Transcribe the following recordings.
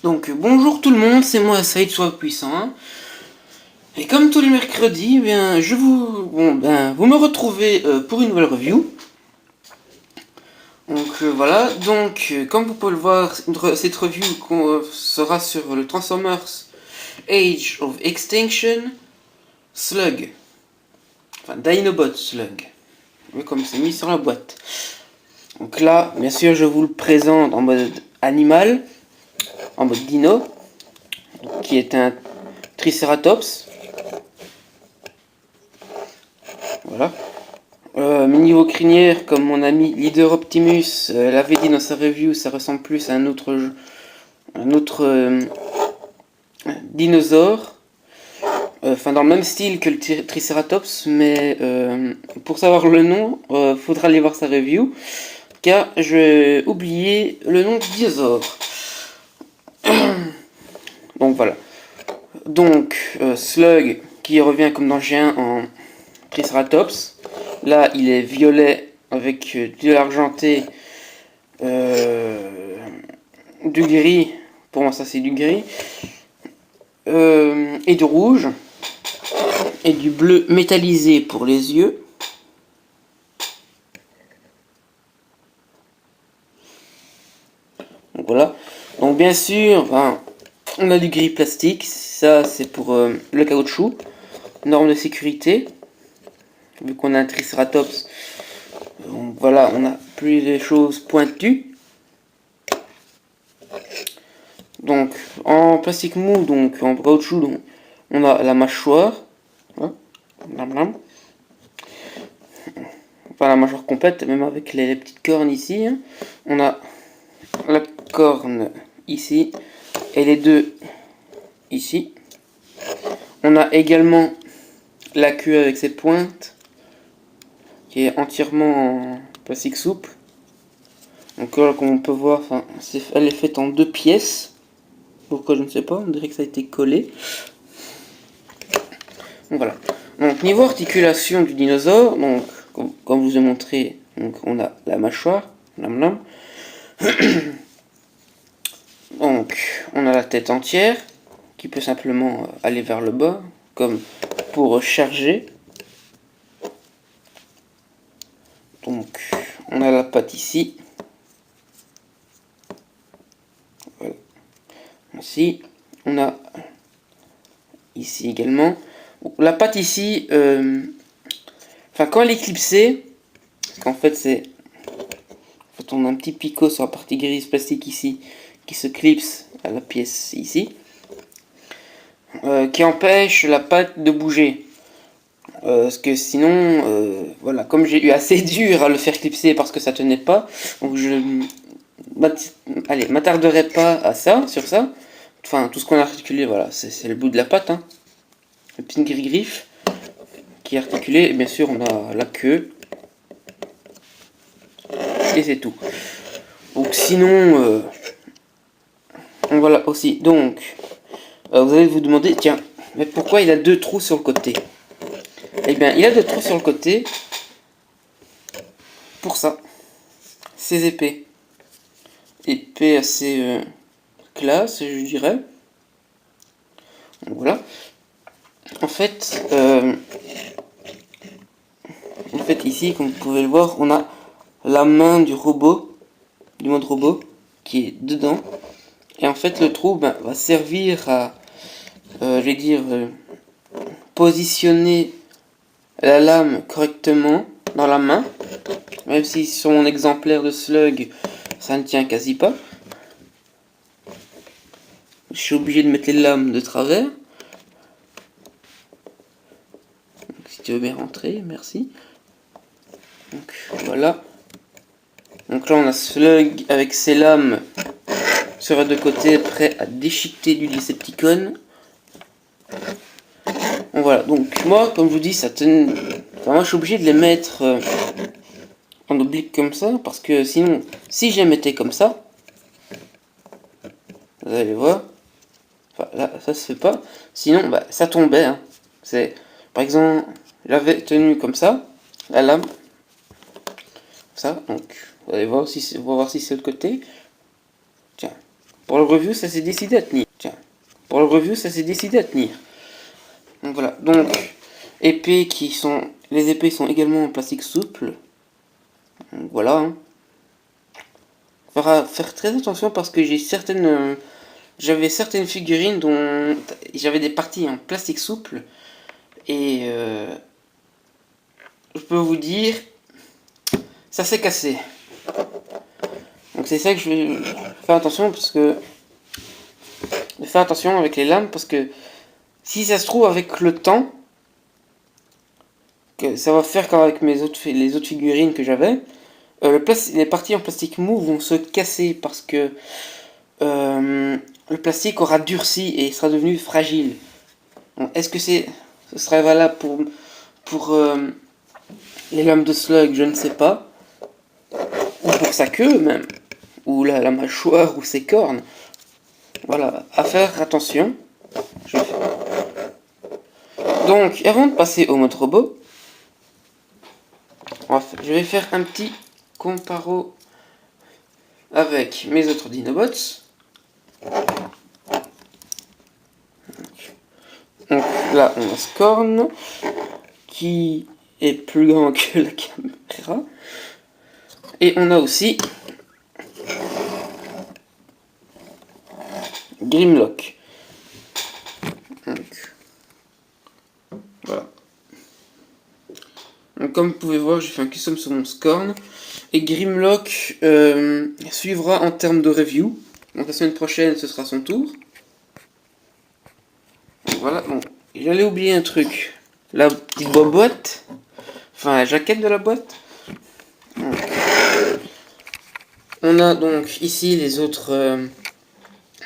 Donc bonjour tout le monde, c'est moi Saïd Soit Puissant. Et comme tous les mercredis, vous me retrouvez pour une nouvelle review. Donc voilà, comme vous pouvez le voir, cette review sera sur le Transformers Age of Extinction Slug. Enfin, Dinobot Slug. Comme c'est mis sur la boîte. Donc là, bien sûr, je vous le présente en mode animal, en mode dino, qui est un Triceratops. Voilà. Niveau crinière, comme mon ami Leader Optimus l'avait dit dans sa review, ça ressemble plus à un autre dinosaure. Enfin, dans le même style que le Triceratops, mais pour savoir le nom, faudra aller voir sa review, car j'ai oublié le nom du dinosaure. Donc voilà. Donc, Slug qui revient comme dans G1 en Triceratops. Là, il est violet avec de l'argenté, du gris. Pour moi, ça c'est du gris. Et du rouge. Et du bleu métallisé pour les yeux. Donc voilà. Donc bien sûr, on a du gris plastique. Ça, c'est pour le caoutchouc. Norme de sécurité. Vu qu'on a un Triceratops, donc voilà, on a plus de choses pointues. Donc en plastique mou, donc en caoutchouc, donc, on a la mâchoire. Enfin, la mâchoire complète, même avec les petites cornes ici. On a la corne ici et les deux ici. On a également la queue avec ses pointes, qui est entièrement en plastique souple. Donc là, comme on peut voir, elle est faite en 2 pièces. Pourquoi je ne sais pas, on dirait que ça a été collé. Donc voilà. Donc niveau articulation du dinosaure, donc comme je vous ai montré, donc on a la mâchoire, donc on a la tête entière qui peut simplement aller vers le bas, comme pour charger. Donc on a la patte ici. Voilà. Ici, on a ici également. La patte ici, quand elle est clipsée, qu'en fait c'est... En fait, on a un petit picot sur la partie grise plastique ici, qui se clipse à la pièce ici, qui empêche la patte de bouger. Parce que sinon, voilà, comme j'ai eu assez dur à le faire clipser parce que ça tenait pas, donc je m'attarderai pas à ça, sur ça. Enfin, tout ce qu'on a articulé, voilà, c'est le bout de la patte, hein. Le petit griffe qui est articulé, et bien sûr on a la queue. Et c'est tout. Donc sinon, voilà aussi. Donc, vous allez vous demander, tiens, mais pourquoi il a 2 trous sur le côté? Eh bien, il a 2 trous sur le côté pour ça. Ces épées. Épées assez classe, je dirais. Donc voilà. En fait, ici, comme vous pouvez le voir, on a la main du robot, du mode robot, qui est dedans. Et en fait, le trou va servir à, positionner la lame correctement dans la main. Même si sur mon exemplaire de Slug, ça ne tient quasi pas. Je suis obligé de mettre les lames de travers. Donc, si tu veux bien rentrer, merci. Donc voilà. Donc là on a Slug avec ses lames sur les 2 côtés, prêt à déchiqueter du Decepticon. Donc voilà, donc moi comme je vous dis, moi je suis obligé de les mettre en oblique comme ça, parce que sinon, si je les mettais comme ça, vous allez voir, là ça se fait pas, sinon ça tombait, hein. C'est, par exemple, j'avais tenu comme ça, la lame, ça, donc vous allez voir si c'est le côté, tiens, Pour le review, ça s'est décidé à tenir. Tiens, pour le review, ça s'est décidé à tenir. Donc voilà, donc épées les épées sont également en plastique souple. Donc voilà. Hein. Faudra faire très attention parce que j'avais certaines figurines dont j'avais des parties en plastique souple et je peux vous dire, ça s'est cassé. Donc c'est ça que je vais faire attention faire attention avec les lames parce que si ça se trouve avec le temps, que ça va faire comme avec les autres figurines que j'avais, les parties en plastique mou vont se casser parce que le plastique aura durci et sera devenu fragile. Est-ce que ce serait valable pour les lames de Slug? Je ne sais pas. Ou pour sa queue même. Ou la mâchoire ou ses cornes. Voilà, à faire attention. Donc, avant de passer au mode robot, je vais faire un petit comparo avec mes autres Dinobots. Donc là, on a Scorn, qui est plus grand que la caméra. Et on a aussi Grimlock. Donc, voilà. Donc, comme vous pouvez voir, j'ai fait un custom sur mon Scorn. Et Grimlock suivra en termes de review. Donc la semaine prochaine, ce sera son tour. Donc, voilà, bon. J'allais oublier un truc. La petite boîte. Enfin, la jaquette de la boîte. Donc, on a donc ici les autres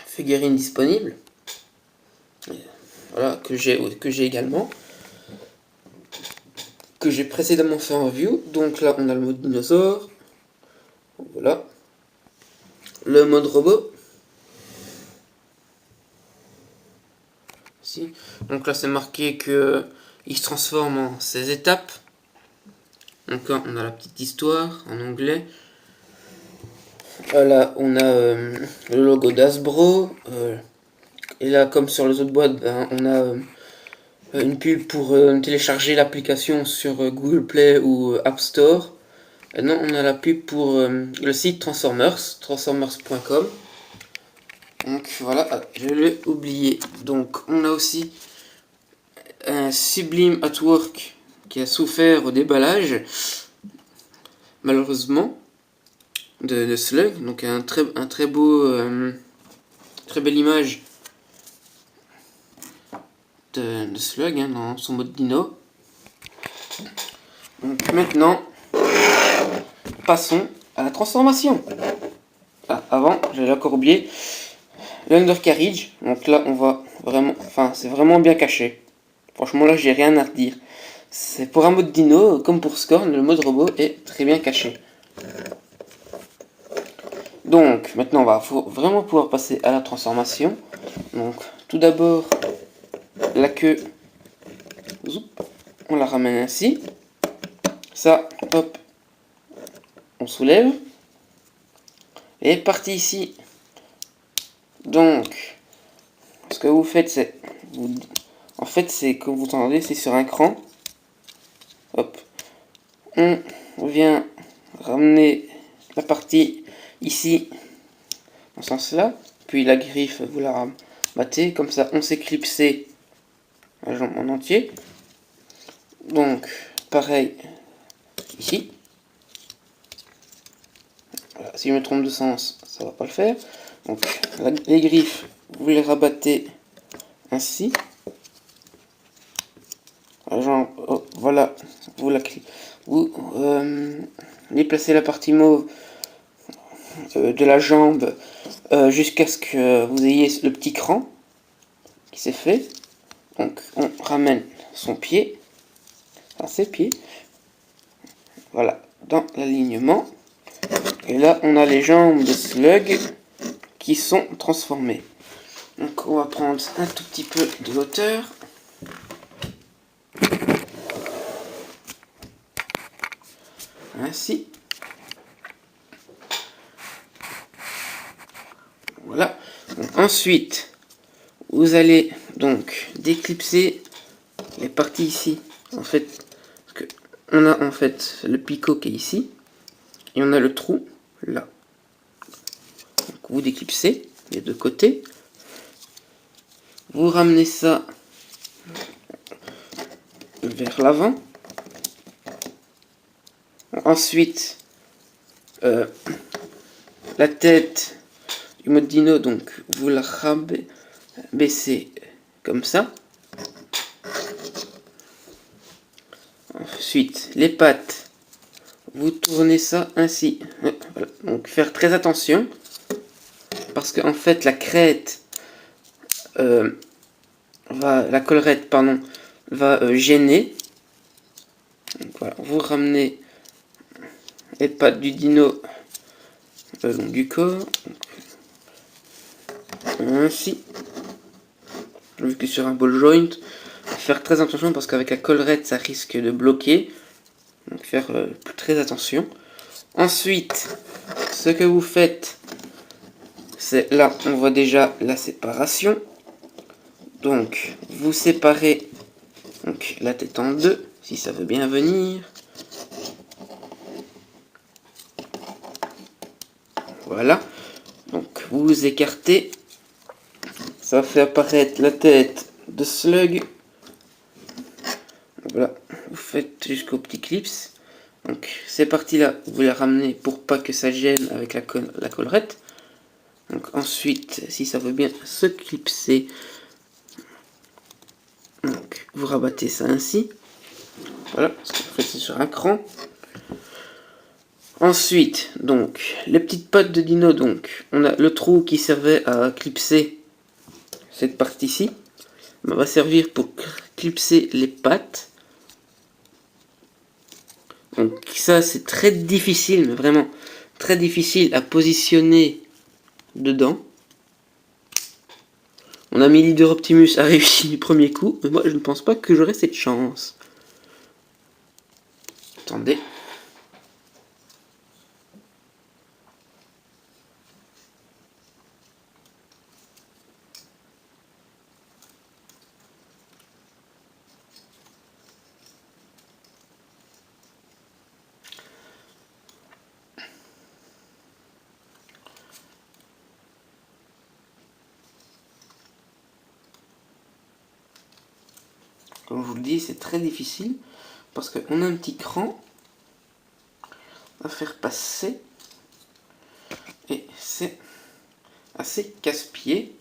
figurines disponibles. Voilà, que j'ai également. Que j'ai précédemment fait en review. Donc là, on a le mode dinosaure. Voilà. Le mode robot. Ici. Donc là, c'est marqué que il se transforme en 16 étapes. Donc là, on a la petite histoire en anglais. Là, on a le logo d'Hasbro. Et là, comme sur les autres boîtes, ben, on a une pub pour télécharger l'application sur Google Play ou App Store. Et non, on a la pub pour le site transformers.com. Donc voilà, je l'ai oublié. Donc on a aussi un Sublime at Work qui a souffert au déballage, malheureusement, de Slug. Donc un très beau, très belle image de Slug hein, dans son mode dino. Donc maintenant, passons à la transformation. Ah, avant, j'avais encore oublié l'Undercarriage. Donc là, on va vraiment, c'est vraiment bien caché. Franchement, là, j'ai rien à redire. C'est pour un mode dino, comme pour Scorn, le mode robot est très bien caché. Donc, maintenant, faut vraiment pouvoir passer à la transformation. Donc, tout d'abord, la queue, on la ramène ainsi. Ça, hop, on soulève. Et parti ici. Donc, ce que vous faites, c'est... En fait, c'est, comme vous entendez, c'est sur un cran. Hop. On vient ramener la partie ici, dans ce sens-là. Puis la griffe, vous la rabattez. Comme ça, on sait clipser la jambe en entier. Donc, pareil, ici. Voilà, si je me trompe de sens, ça va pas le faire. Donc, les griffes, vous les rabattez ainsi. La jambe, oh, voilà, vous déplacez la partie mauve de la jambe jusqu'à ce que vous ayez le petit cran qui s'est fait. Donc, on ramène son pied, ses pieds, voilà, dans l'alignement. Et là, on a les jambes de Slug qui sont transformées. Donc, on va prendre un tout petit peu de hauteur. Ainsi. Voilà. Ensuite, vous allez donc déclipser les parties ici. En fait, parce que on a en fait le picot qui est ici et on a le trou là. Donc vous déclipsez les deux côtés. Vous ramenez ça vers l'avant. Ensuite, la tête du mode dino, donc vous la rabaissez comme ça. Ensuite, les pattes, vous tournez ça ainsi. Voilà. Donc faire très attention parce qu'en fait la crête la collerette pardon va gêner. Donc voilà, vous ramenez les pattes du dino le long du corps, ainsi. Vu que sur un ball joint, faire très attention parce qu'avec la collerette ça risque de bloquer. Donc faire très attention. Ensuite, ce que vous faites, c'est là, on voit déjà la séparation. Donc, vous séparez donc, la tête en deux, si ça veut bien venir. Voilà. Donc, vous écartez. Ça fait apparaître la tête de Slug. Voilà. Vous faites jusqu'au petit clips. Donc, ces parties-là, vous les ramenez pour pas que ça gêne avec la collerette. Donc, ensuite, si ça veut bien se clipser, donc, vous rabattez ça ainsi. Voilà, parce qu'en fait, c'est sur un cran. Ensuite, donc, les petites pattes de dino, donc, on a le trou qui servait à clipser cette partie-ci. On va servir pour clipser les pattes. Donc ça, c'est très difficile, mais vraiment très difficile à positionner dedans. Mon ami Leader Optimus a réussi du premier coup, mais moi, je ne pense pas que j'aurai cette chance. Attendez. Comme je vous le dis, c'est très difficile parce qu'on a un petit cran à faire passer et c'est assez casse-pied.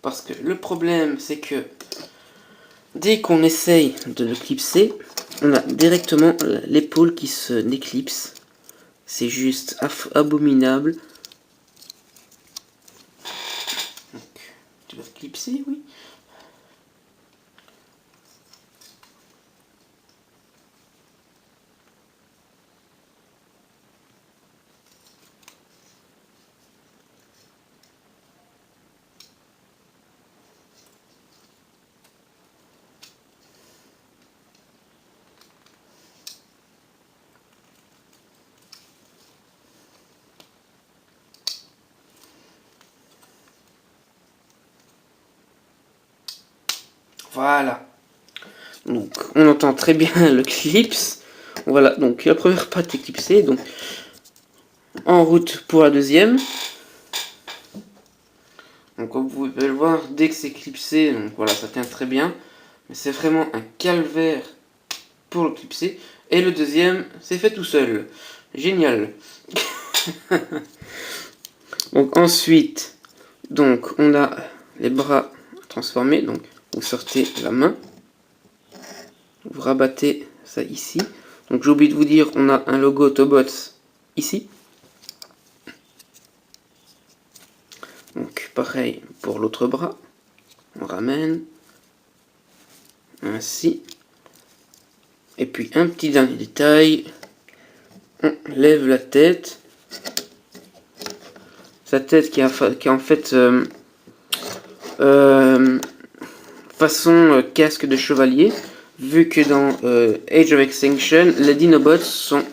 Parce que le problème, c'est que dès qu'on essaye de le clipser, on a directement l'épaule qui se déclipse. C'est juste abominable. Donc, tu vas clipser, oui. Voilà. Donc, on entend très bien le clips. Voilà, donc la première patte est clipsée. Donc, en route pour la deuxième. Donc, comme vous pouvez le voir, dès que c'est clipsé, donc voilà, ça tient très bien. Mais c'est vraiment un calvaire pour le clipser. Et le deuxième, c'est fait tout seul. Génial. Donc, ensuite, donc, on a les bras transformés. Donc, vous sortez la main. Vous rabattez ça ici. Donc j'ai oublié de vous dire, on a un logo Autobots ici. Donc pareil pour l'autre bras. On ramène. Ainsi. Et puis un petit dernier détail, on lève la tête. Sa tête qui est en fait façon casque de chevalier, vu que dans Age of Extinction, les Dinobots sont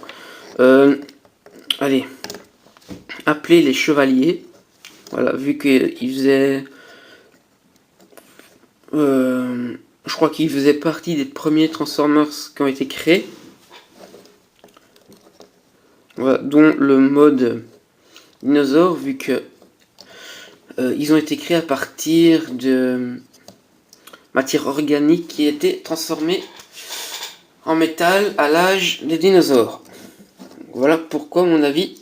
appelés les chevaliers. Voilà, vu qu'ils faisaient... je crois qu'ils faisaient partie des premiers Transformers qui ont été créés. Voilà, dont le mode dinosaure, vu que ils ont été créés à partir de matière organique qui était transformée en métal à l'âge des dinosaures. Voilà pourquoi, à mon avis,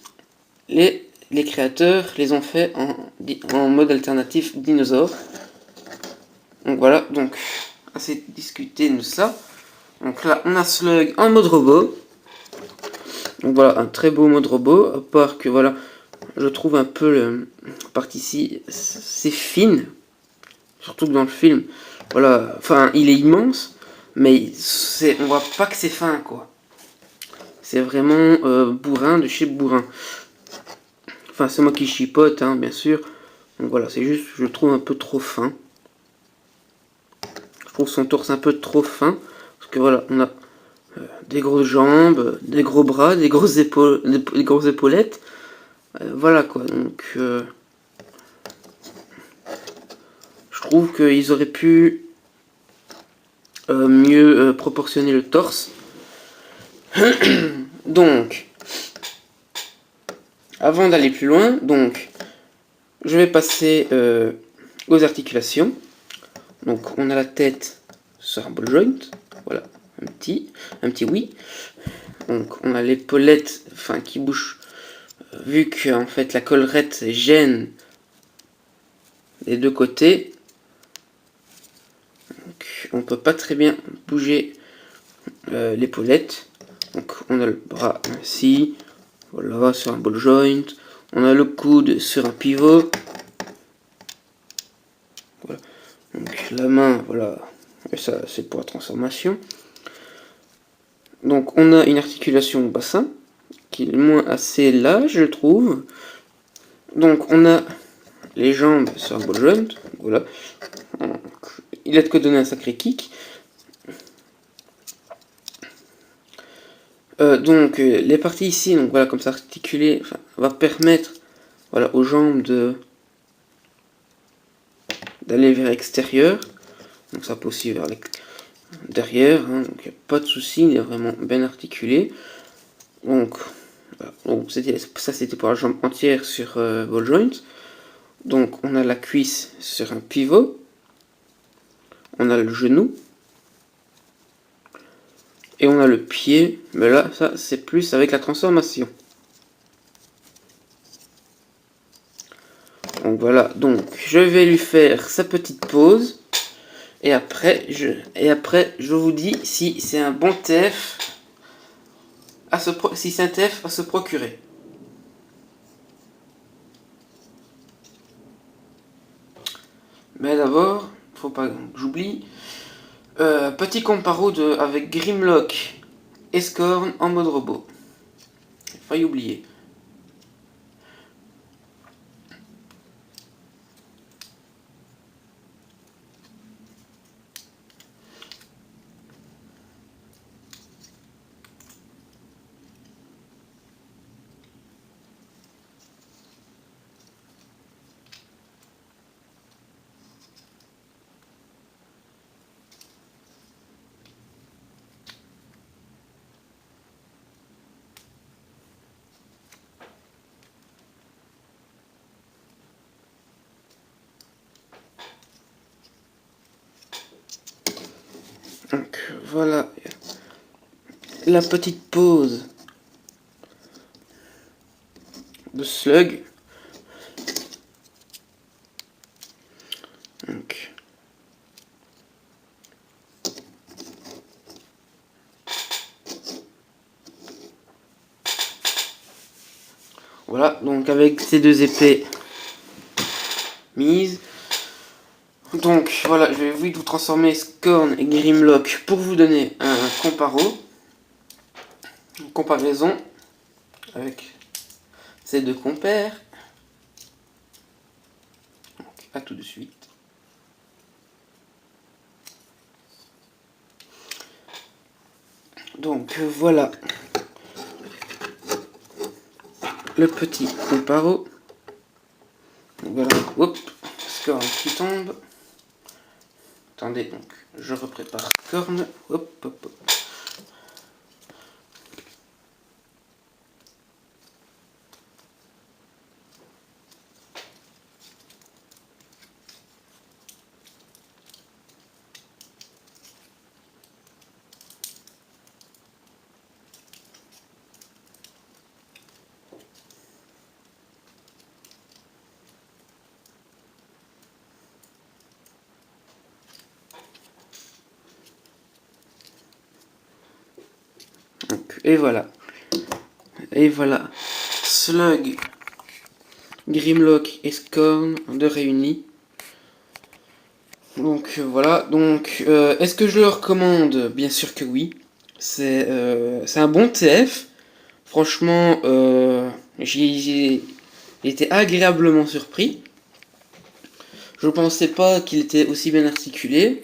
les créateurs les ont fait en mode alternatif dinosaure. Donc voilà, donc assez discuté de ça. Donc là, on a Slug en mode robot. Donc voilà, un très beau mode robot, à part que voilà, je trouve un peu la partie ici, c'est fine. Surtout que dans le film, voilà, enfin, il est immense, mais on voit pas que c'est fin, quoi. C'est vraiment bourrin de chez bourrin. Enfin, c'est moi qui chipote, hein, bien sûr. Donc voilà, c'est juste, je le trouve un peu trop fin. Je trouve son torse un peu trop fin. Parce que voilà, on a des grosses jambes, des gros bras, des grosses épaulettes. Voilà, quoi. Donc, je trouve qu'ils auraient pu mieux proportionner le torse. Donc, avant d'aller plus loin, donc, je vais passer aux articulations. Donc, on a la tête sur un ball joint. Voilà, un petit oui. Donc, on a l'épaulette, enfin, qui bouge, vu que en fait la collerette gêne les deux côtés. Donc, on peut pas très bien bouger l'épaulette. Donc, on a le bras ainsi. Voilà, sur un ball joint. On a le coude sur un pivot. Voilà. Donc la main, voilà. Et ça, c'est pour la transformation. Donc on a une articulation au bassin, qui est moins assez large, je trouve. Donc on a les jambes sur un ball joint. Voilà. Donc, il a de quoi donner un sacré kick. Donc les parties ici, donc voilà, comme ça articulé, enfin, va permettre, voilà, aux jambes d'aller vers l'extérieur. Donc ça peut aussi vers derrière, hein, donc il n'y a pas de souci, il est vraiment bien articulé. Donc, voilà. Donc ça c'était pour la jambe entière sur ball joint. Donc on a la cuisse sur un pivot. On a le genou. Et on a le pied, mais là, ça, c'est plus avec la transformation. Donc voilà, donc je vais lui faire sa petite pause. Et après, je vous dis si c'est un bon TF si c'est un TF à se procurer. Mais d'abord, faut pas que j'oublie. Petit comparo avec Grimlock et Scorn en mode robot. J'ai failli oublier. Donc voilà la petite pause de Slug. Donc, voilà, donc avec ces deux épées mises. Donc voilà, je vais vite vous transformer Scorn et Grimlock pour vous donner un comparo. une comparaison avec ces deux compères. Donc, à tout de suite. Donc voilà le petit comparo. Voilà, hop, score qui tombe. Attendez, donc je reprépare corne. Hop, hop, hop. Donc, et voilà. Et voilà. Slug, Grimlock et Scorn de réunis. Donc voilà. Donc est-ce que je le recommande? Bien sûr que oui. C'est un bon TF. Franchement, j'ai été agréablement surpris. Je pensais pas qu'il était aussi bien articulé.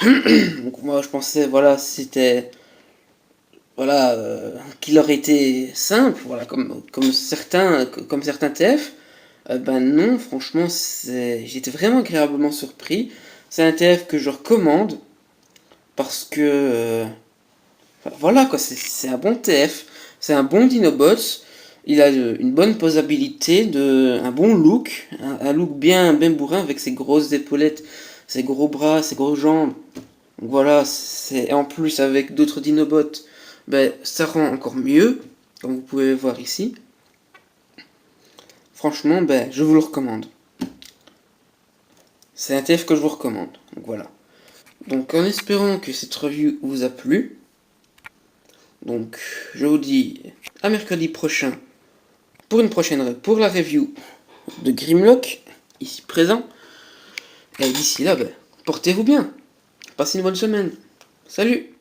Donc moi je pensais voilà c'était voilà qu'il aurait été simple voilà comme certains TF. Ben non franchement j'étais vraiment agréablement surpris. C'est un TF que je recommande parce que enfin, voilà quoi c'est un bon TF, c'est un bon Dinobots. Il a une bonne posabilité, un bon look, un look bien bourrin avec ses grosses épaulettes, ses gros bras, ses grosses jambes. Donc voilà, c'est en plus avec d'autres Dinobots, ben, ça rend encore mieux, comme vous pouvez voir ici. Franchement, ben, je vous le recommande. C'est un TF que je vous recommande. Donc voilà. Donc en espérant que cette review vous a plu, donc je vous dis à mercredi prochain pour la review de Grimlock, ici présent. Et d'ici là, ben, portez-vous bien. Passez une bonne semaine. Salut!